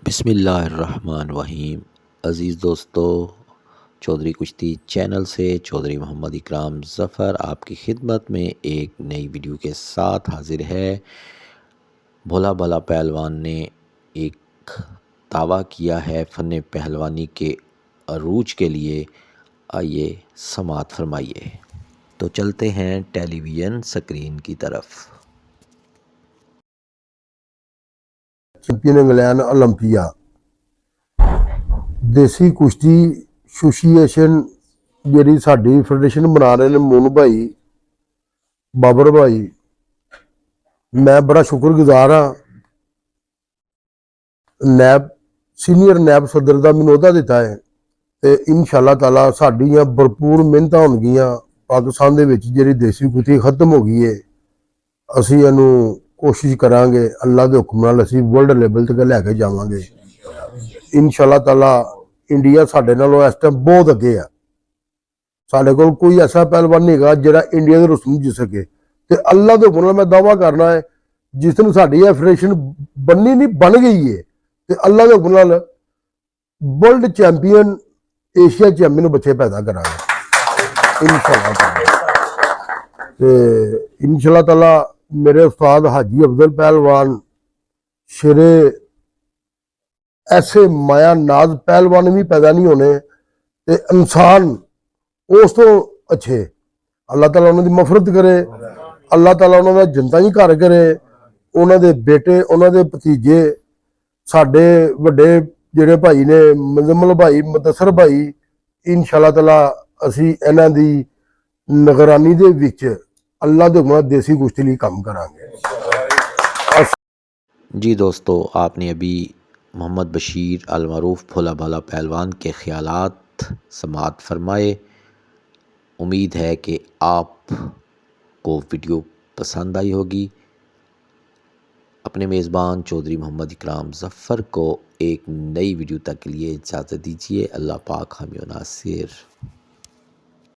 बिस्मिल्लाहिर्रहमानिर्रहीम। अज़ीज़ दोस्तों, चौधरी कुश्ती चैनल से चौधरी मोहम्मद इकराम ज़फ़र आपकी खिदमत में एक नई वीडियो के साथ हाज़िर है। भोला भाला पहलवान ने एक दावा किया है फ़न पहलवानी के अरूज के लिए। आइए समाअत फरमाइए। तो चलते हैं टेलीविज़न स्क्रीन की तरफ। चैंपियन इंग्लैंड ओलंपिया देसी कुश्ती एसोसीएशन जी साड़ी फेडरेशन बना रहे हैं मोनू भाई बाबर भाई, मैं बड़ा शुक्रगुजार हाँ। नैब सीनियर नैब सदर का मैनू अहदा दिता है तो इंशाअल्लाह ताला साड़ियाँ भरपूर मेहनत होणगियां। पाकिस्तान दे विच जिहड़ी देसी कुश्ती खत्म हो गई है, असीं इहनूं कोशिश करांगे अल्लाह के हुक्म नाल असीं वर्ल्ड लेवल तक लैके जावांगे इंशाअल्लाह ताला। इंडिया साडे नालों इस टाइम बहुत अगे है। साडे कोल कोई ऐसा पहलवान नहीं है जिहड़ा इंडिया के रसूम जित सके। तो अल्लाह के हुक्म नाल मैं दावा करना है, जिस दिन साडी यह फेडरेशन बननी नहीं बन गई है तो अल्लाह के हुक्म नाल वर्ल्ड चैंपियन एशिया चैंपियन बच्चे पैदा करांगे इंशाअल्लाह ताला। मेरे उस्ताद हाजी अफजल पहलवान शेरे ऐसे माया नाज पहलवान भी पैदा नहीं होने ते इंसान उस तो अच्छे। अल्लाह ताला उन्होंने मफरत करे, अल्लाह ताला उन्होंने जनता ही घर करे, उन्होंने बेटे उन्होंने भतीजे साडे वड्डे जिहड़े भाई ने मुजम्मल भाई मुदस्सर भाई, इंशाअल्लाह ताला असीं इन्हां दी निगरानी दे विच अल्लाह दे हुक्म देसी कुश्ती लई काम करांगे। जी दोस्तों, आपने अभी मोहम्मद बशीर अल मरूफ भोला भाला पहलवान के ख्यालात समाअत फरमाए। उम्मीद है कि आपको वीडियो पसंद आई होगी। अपने मेज़बान चौधरी मोहम्मद इकराम ज़फ़र को एक नई वीडियो तक के लिए इजाज़त दीजिए। अल्लाह पाक हामी व नासिर।